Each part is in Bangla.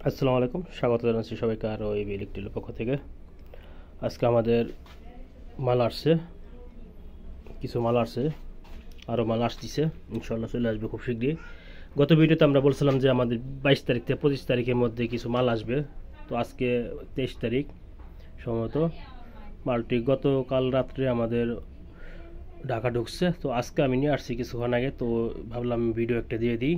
আসসালামু আলাইকুম, স্বাগত জানাচ্ছি সবাইকে আরও এই ইলেকট্রিকের পক্ষ থেকে। আজকে আমাদের মাল আসছে, কিছু মাল আসছে, আরও মাল আসতেছে, ইনশাল্লাহ চলে আসবে খুব শীঘ্রই। গত ভিডিওতে আমরা বলছিলাম যে আমাদের 22 তারিখ থেকে 25 তারিখের মধ্যে কিছু মাল আসবে। তো আজকে 23 তারিখ সম্ভবত। মালটি গতকাল রাত্রে আমাদের ঢাকা ঢুকছে, তো আজকে আমি নিয়ে আসছি কিছুক্ষণ আগে। তো ভাবলাম ভিডিও একটা দিয়ে দিই।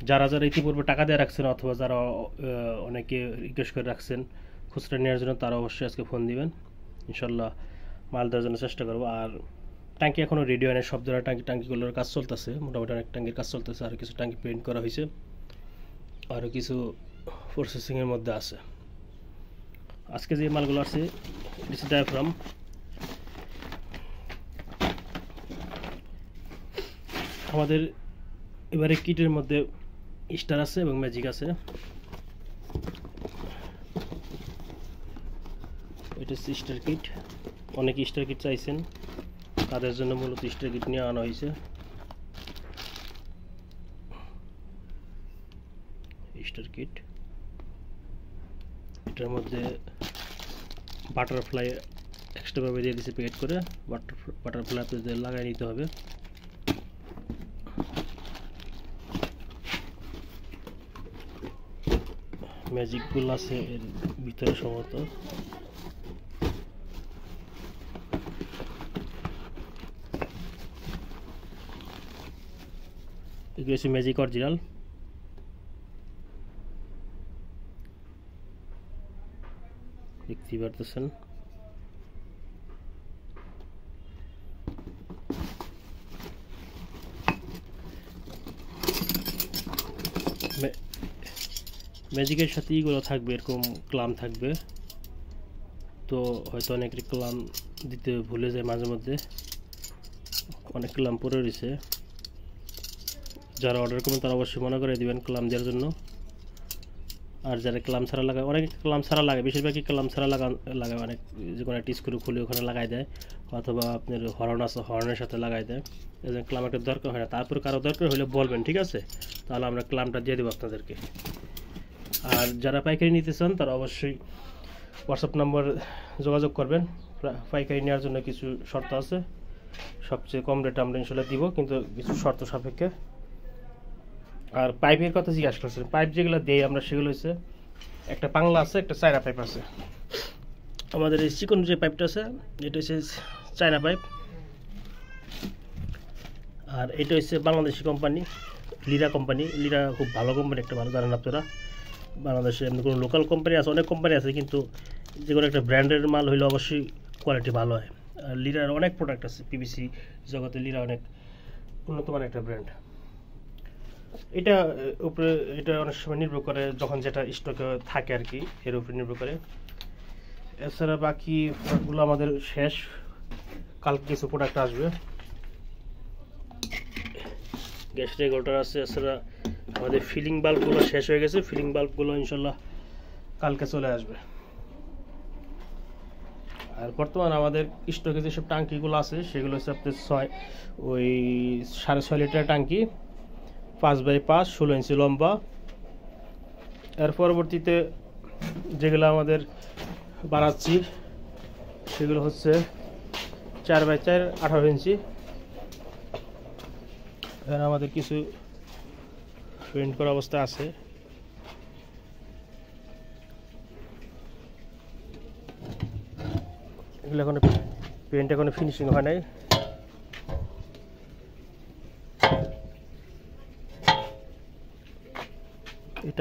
যারা যারা ইতিপূর্বে টাকা দিয়ে রাখছেন অথবা যারা অনেকে রিকোয়েস্ট করে রাখছেন খুচরা নেওয়ার জন্য, তারা অবশ্যই আজকে ফোন দিবেন। ইনশাল্লাহ মাল দেওয়ার জন্য চেষ্টা করবো। আর ট্যাঙ্কি এখনও রেডি হয় না, সব ধরনের টাঙ্কিগুলোর কাজ চলতেছে, মোটামুটি অনেক ট্যাঙ্কির কাজ চলতেছে। আরও কিছু ট্যাঙ্কি পেন্ট করা হয়েছে, আরও কিছু প্রসেসিংয়ের মধ্যে আছে। আজকে যে মালগুলো আছে ডিসি ডায়াফ্রাম, আমাদের এবারে কিটের মধ্যে স্টার আছে এবং ম্যাজিক আছে। এটা হচ্ছে স্টার কিট, অনেকে স্টার কিট চাইছেন, তাদের জন্য মূলত স্টার কিট নিয়ে আনা হয়েছে। স্টার কিট, এটার মধ্যে বাটারফ্লাই এক্সট্রাভাবে দিয়ে দিয়েছে প্যাকেট করে। বাটারফ্লাই আপনাদের লাগাই নিতে হবে। ম্যাজিকগুলো আছে এর ভিতরে সম্ভবত। এগুলো হচ্ছে ম্যাজিক অরিজিনাল। দেখতেই পারতেছেন। ম্যাজিকের সাথে এইগুলো থাকবে, এরকম ক্লাম থাকবে। তো হয়তো অনেকের ক্লাম দিতে ভুলে যায়, মাঝে মধ্যে অনেক ক্লাম পড়ে রয়েছে। যারা অর্ডার করবেন তারা অবশ্যই মনে করে দেবেন ক্লাম দেওয়ার জন্য। আর যারা ক্লাম ছাড়া লাগায়, অনেকে ক্লাম ছাড়া লাগায়, বেশিরভাগই ক্লাম ছাড়া লাগায়। অনেক যে কোনো একটা স্ক্রু খুলে ওখানে লাগাই দেয়, অথবা আপনার হর্ন আছে হর্নের সাথে লাগাই দেয়। এই জন্য ক্লাম একটা দরকার হয় না। তারপর কারো দরকার হলে বলবেন, ঠিক আছে? তাহলে আমরা ক্লামটা দিয়ে দেবো আপনাদেরকে। আর যারা পাইকারি নিতে চান তারা অবশ্যই হোয়াটসঅ্যাপ নাম্বার যোগাযোগ করবেন। পাইকারি নেওয়ার জন্য কিছু শর্ত আছে। সবচেয়ে কম রেটে আমরা ইনশাল্লাহ দিব, কিন্তু কিছু শর্ত সাপেক্ষে। আর পাইপের কথা জিজ্ঞাসা করছেন, পাইপ যেগুলো দেই আমরা সেগুলো হচ্ছে একটা পাংলা আছে, একটা চায়না পাইপ আছে। আমাদের এই চিকন যে পাইপটা আছে এটা হচ্ছে চায়না পাইপ। আর এটা হচ্ছে বাংলাদেশি কোম্পানি, লিরা কোম্পানি। লিরা খুব ভালো কোম্পানি, একটা ভালো জানেন আপনারা। বাংলাদেশে এমনি কোনো লোকাল কোম্পানি আছে, অনেক কোম্পানি আছে, কিন্তু যে কোনো একটা ব্র্যান্ডের মাল হইলে অবশ্যই কোয়ালিটি ভালো হয়। আর লিরার অনেক প্রোডাক্ট আছে, পিভিসি জগতে লিরা অনেক উন্নত মানের একটা ব্র্যান্ড। এটা উপরে এটা অনেক সময় নির্ভর করে যখন যেটা স্টকে থাকে আর কি, এর উপরে নির্ভর করে। এছাড়া বাকি প্রোডাক্টগুলো আমাদের শেষ, কালকে কিছু প্রোডাক্ট আসবে। গ্যাস রেগুলেটর আছে। এছাড়া আমাদের ফিলিং বাল্বগুলো শেষ হয়ে গেছে, ফিলিং বাল্বগুলো ইনশাল্লাহ কালকে চলে আসবে। আর বর্তমানে আমাদের স্টকে যেসব টাঙ্কিগুলো আছে সেগুলো হচ্ছে আপনার 6.5 লিটার টাঙ্কি, 5x5, 16 ইঞ্চি লম্বা। এর পরবর্তীতে যেগুলো আমাদের বানাচ্ছি সেগুলো হচ্ছে 4x4, 18 ইঞ্চি। এখানে আমাদের কিছু প্রিন্ট করা অবস্থা আছে। এগুলো এখনো পেন্ট এখনো ফিনিশিং হয় নাই। এই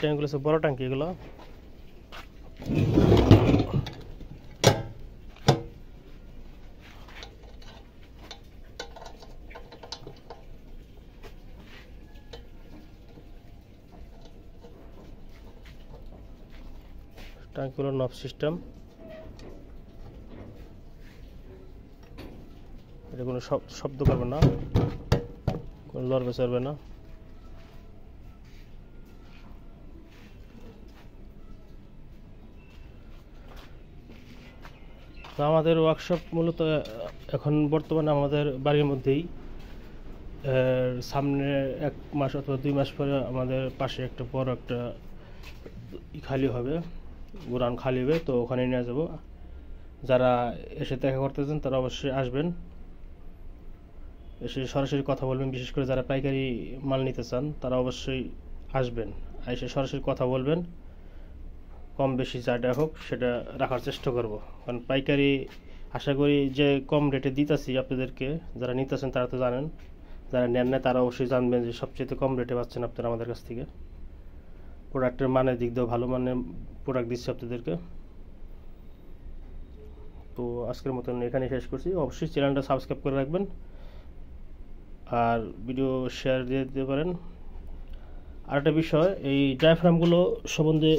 ট্যাঙ্কিগুলো হচ্ছে বড় ট্যাঙ্কি। এগুলো ট্যাঙ্কিগুলোর নব সিস্টেম। এটা কোনো শব্দ করবে না, কোনো লড়বে চড়বে না। তো আমাদের ওয়ার্কশপ মূলত এখন বর্তমানে আমাদের বাড়ির মধ্যেই। সামনে 1 মাস অথবা 2 মাস পরে আমাদের পাশে একটা বড় একটা খালি হবে, গোডাউন খালি হবে, তো ওখানে নিয়ে যাব। যারা এসে দেখা করতে চান তারা অবশ্যই আসবেন, এসে সরাসরি কথা বলবেন। বিশেষ করে যারা পাইকারি মাল নিতে চান তারা অবশ্যই আসবেন, এসে সরাসরি কথা বলবেন। কম বেশি যাটা হোক সেটা রাখার চেষ্টা করব, কারণ পাইকারি আশা করি যে কম রেটে দিতেছি আপনাদেরকে। যারা নিতেছেন তারা তো জানেন, যারা নেন না তারা অবশ্যই জানবেন যে সবচেয়ে কম রেটে পাচ্ছেন আপনারা আমাদের কাছ থেকে। প্রোডাক্টের মানের দিক দিয়েও ভালো মানের প্রোডাক্ট দিচ্ছি আপনাদেরকে। তো আজকের মতন এখানে শেষ করছি। অবশ্যই চ্যানেলটা সাবস্ক্রাইব করে রাখবেন আর ভিডিও শেয়ার দিয়ে দিতে পারেন। আর একটা বিষয়, এই ডায়াফ্রামগুলো সম্বন্ধে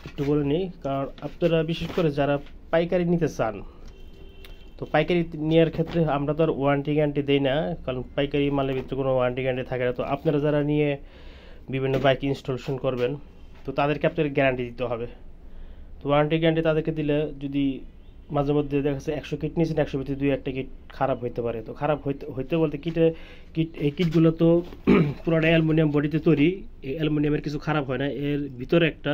একটু বলে নিই, কারণ আপনারা বিশেষ করে যারা পাইকারি নিতে চান, তো পাইকারি নেওয়ার ক্ষেত্রে আমরা তো আর ওয়ারেন্টি গ্যারান্টি দিই না, কারণ পাইকারি মালের ভিতরে কোনো ওয়ারেন্টি গ্যারান্টি থাকে না। তো আপনারা যারা নিয়ে বিভিন্ন বাইক ইনস্টলেশন করবেন, তো তাদেরকে আপনাদের গ্যারান্টি দিতে হবে। তো ওয়ারেন্টি গ্যারান্টি তাদেরকে দিলে যদি মাঝে মধ্যে দেখা যাচ্ছে 100 কিট নিয়েছেন, 100 ভিতরে 2-1টা কিট খারাপ হইতে পারে। তো খারাপ হইতে বলতে এই কিটগুলো তো পুরোটা অ্যালুমিনিয়াম বডিতে তৈরি। এই অ্যালুমিনিয়ামের কিছু খারাপ হয় না, এর ভিতরে একটা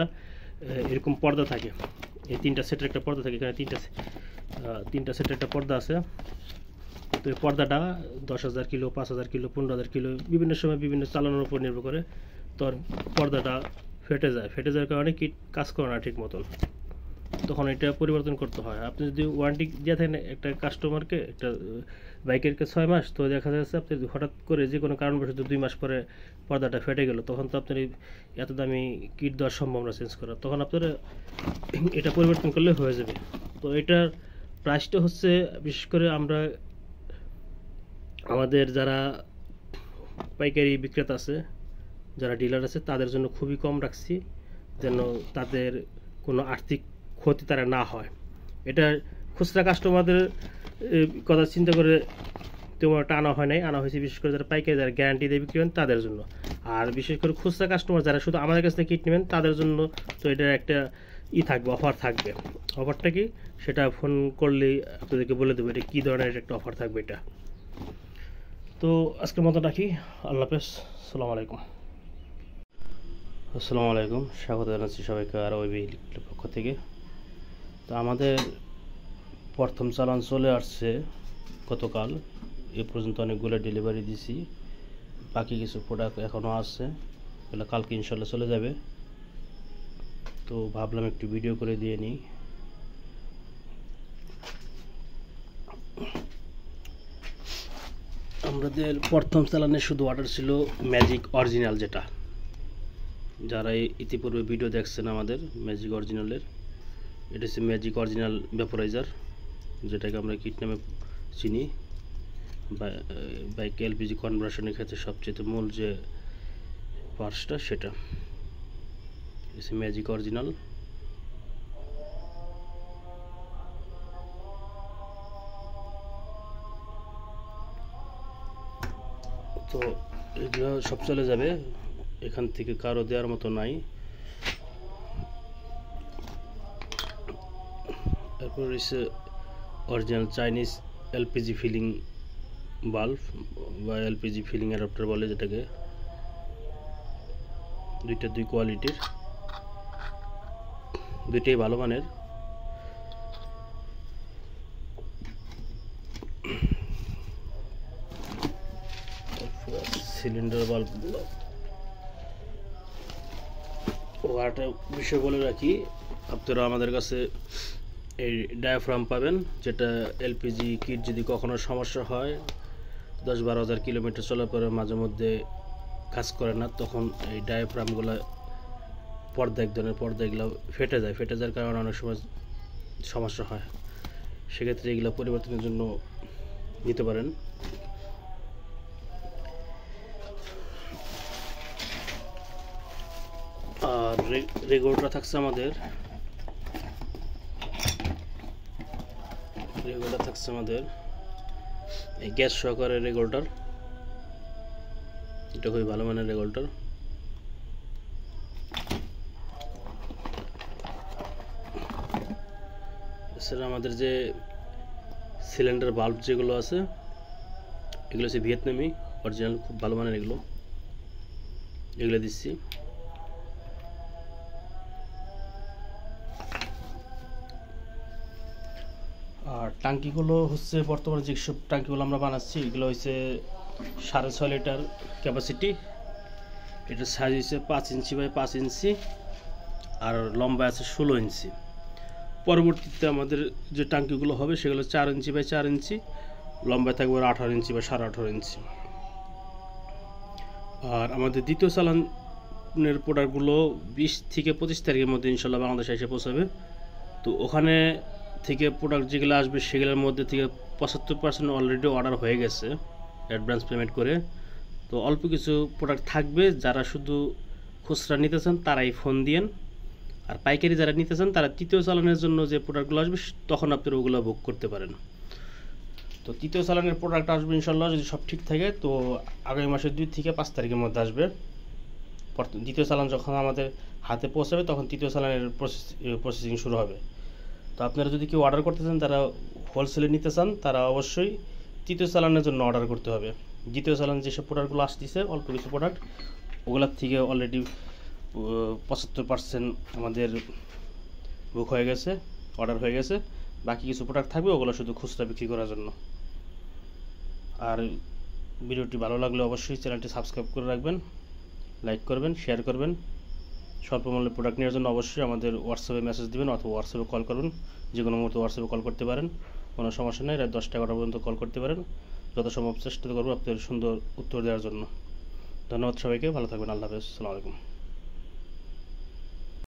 এরকম পর্দা থাকে। এই 3টা সেটের একটা পর্দা থাকে, এখানে 3টা সেটের একটা পর্দা আছে। তো এই পর্দাটা 10,000 কিলো, 5,000 কিলো, 15,000 কিলো বিভিন্ন সময় বিভিন্ন চালানোর উপর নির্ভর করে তোর পর্দাটা ফেটে যাওয়ার কারণে কিট কাজ করে না ঠিক মতন। তখন এটা পরিবর্তন করতে হয়। আপনি যদি ওয়ারেন্টি দিয়ে থাকেন একটা কাস্টমারকে, একটা বাইকের 6 মাস, তো দেখা যাচ্ছে আপনি হঠাৎ করে যে কোনো কারণবশত 2 মাস পরে পর্দাটা ফেটে গেল, তখন তো আপনার এত দামি কিট দেওয়া সম্ভব না চেঞ্জ করা। তখন আপনারা এটা পরিবর্তন করলে হয়ে যাবে। তো এটার প্রাইসটা হচ্ছে বিশেষ করে আমরা আমাদের যারা পাইকারি বিক্রেতা আছে, যারা ডিলার আছে, তাদের জন্য খুবই কম রাখছি, যেন তাদের কোনো আর্থিক ক্ষতি তারা না হয়। এটা খুচরা কাস্টমারদের কথা চিন্তা করে তেমন একটা আনা হয় নাই, আনা হয়েছে বিশেষ করে যারা পাইকারি, যারা গ্যারান্টি দিয়ে বিক্রি করেন তাদের জন্য। আর বিশেষ করে খুচরা কাস্টমার যারা শুধু আমাদের কাছ থেকে কিট নেবেন তাদের জন্য তো এটার একটা থাকবে, অফার থাকবে। অফারটা কি সেটা ফোন করলেই আপনাদেরকে বলে দেবো এটা কী ধরনের একটা অফার থাকবে এটা। তো আজকের মতো রাখি, আল্লাহ হাফেজ, আসসালামু আলাইকুম। আসসালামু আলাইকুম, স্বাগত জানাচ্ছি সবাইকে আরও ওই ইলেকট্রিকের পক্ষ থেকে। তো আমাদের প্রথম চালান চলে আসছে গতকাল, এ পর্যন্ত অনেকগুলো ডেলিভারি দিছি, বাকি কিছু প্রোডাক্ট এখনও আছে, এগুলো কালকে ইনশাল্লাহ চলে যাবে। তো ভাবলাম একটু ভিডিও করে দিয়ে নিই। আমাদের প্রথম চালানে শুধু অর্ডার ছিল ম্যাজিক অরিজিনাল, যেটা যারা ইতিপূর্বে ভিডিও দেখছেন আমাদের ম্যাজিক অরিজিনালের, এটা হচ্ছে ম্যাজিক অরিজিনাল ভ্যাপোরাইজার, যেটাকে আমরা কিট নামে চিনি। বাইক এলপিজি কনভার্সনের ক্ষেত্রে সবচেয়ে মূল যে পার্টসটা সেটা হচ্ছে ম্যাজিক অরিজিনাল। তো এগুলো সব চলে যাবে, এখান থেকে কারো দেওয়ার মতো নাই। তারপর হচ্ছে original Chinese LPG feeling bulb বা এলপিজি ফিলিং অ্যাডাপ্টার বলে, যেটাকে দুই কোয়ালিটির, দুইটাই ভালো মানের। সিলিন্ডার বাল্বগুলো ও একটা বিষয় বলে রাখি, আপনারা আমাদের কাছে এই ডায়াফ্রাম পাবেন, যেটা এলপিজি কিট যদি কখনো সমস্যা হয়, 10-12 হাজার কিলোমিটার চলার পরে মাঝে মধ্যে কাজ করে না, তখন এই ডায়াফ্রামগুলো এক ধরনের পর্দা এগুলো ফেটে যাওয়ার কারণে অনেক সময় সমস্যা হয়। সেক্ষেত্রে এগুলো পরিবর্তনের জন্য নিতে পারেন। আর রেগুলেটর থাকছে আমাদের, এই গ্যাস সহকারে রেগুলেটর, এটা খুবই ভালো মানের রেগুলেটর। এছাড়া আমাদের যে সিলিন্ডার বাল্ব যেগুলো আছে, এগুলো হচ্ছে ভিয়েতনামি অরিজিনাল, খুব ভালো মানের এগুলো দিচ্ছি। টাঙ্কিগুলো হচ্ছে বর্তমানে যেসব টাঙ্কিগুলো আমরা বানাচ্ছি এগুলো হচ্ছে 6.5 লিটার ক্যাপাসিটি। এটার সাইজ হচ্ছে 5 ইঞ্চি বাই 5 ইঞ্চি আর লম্বা আছে 16 ইঞ্চি। পরবর্তীতে আমাদের যে টাঙ্কিগুলো হবে সেগুলো 4 ইঞ্চি বাই 4 ইঞ্চি, লম্বা থাকবে 18 ইঞ্চি বা 18.5 ইঞ্চি। আর আমাদের দ্বিতীয় চালানের প্রোডাক্টগুলো 20 থেকে 25 তারিখের মধ্যে ইনশাল্লাহ বাংলাদেশে এসে পৌঁছাবে। তো ওখানে থেকে প্রোডাক্ট যেগুলো আসবে সেগুলোর মধ্যে থেকে 75% অলরেডি অর্ডার হয়ে গেছে অ্যাডভান্স পেমেন্ট করে। তো অল্প কিছু প্রোডাক্ট থাকবে, যারা শুধু খুচরা নিতে চান তারাই ফোন দিয়েন। আর পাইকারি যারা নিতে চান তারা তৃতীয় চালানের জন্য যে প্রোডাক্টগুলো আসবে তখন আপনারা ওগুলো বুক করতে পারেন। তো তৃতীয় চালানের প্রোডাক্ট আসবে ইনশাল্লাহ যদি সব ঠিক থাকে, তো আগামী মাসের 2 থেকে 5 তারিখের মধ্যে আসবে। দ্বিতীয় চালান যখন আমাদের হাতে পৌঁছাবে তখন তৃতীয় চালানের প্রসেসিং শুরু হবে। তো আপনারা যদি কেউ অর্ডার করতে চান, তারা হোলসেলে নিতে চান, তারা অবশ্যই তৃতীয় চালানের জন্য অর্ডার করতে হবে। দ্বিতীয় চালান যেসব প্রোডাক্টগুলো আসতেছে অল্প কিছু প্রোডাক্ট, ওগুলোর থেকে অলরেডি 75% আমাদের বুক হয়ে গেছে, অর্ডার হয়ে গেছে। বাকি কিছু প্রোডাক্ট থাকবে, ওগুলো শুধু খুচরা বিক্রি করার জন্য। আর ভিডিওটি ভালো লাগলে অবশ্যই চ্যানেলটি সাবস্ক্রাইব করে রাখবেন, লাইক করবেন, শেয়ার করবেন। স্বল্প মূল্যে প্রোডাক্ট নেওয়ার জন্য অবশ্যই আমাদের হোয়াটসঅ্যাপে মেসেজ দেবেন অথবা হোয়াটসঅ্যাপে কল করুন। যে কোনো মুহূর্তে হোয়াটসঅ্যাপে কল করতে পারেন, কোনো সমস্যা নেই। রাত 10টা 11টা পর্যন্ত কল করতে পারেন, যত সম্ভব চেষ্টা করবো আপনাদের সুন্দর উত্তর দেওয়ার জন্য। ধন্যবাদ সবাইকে, ভালো থাকবেন। আল্লাহ হাফেজ, আসসালামু আলাইকুম।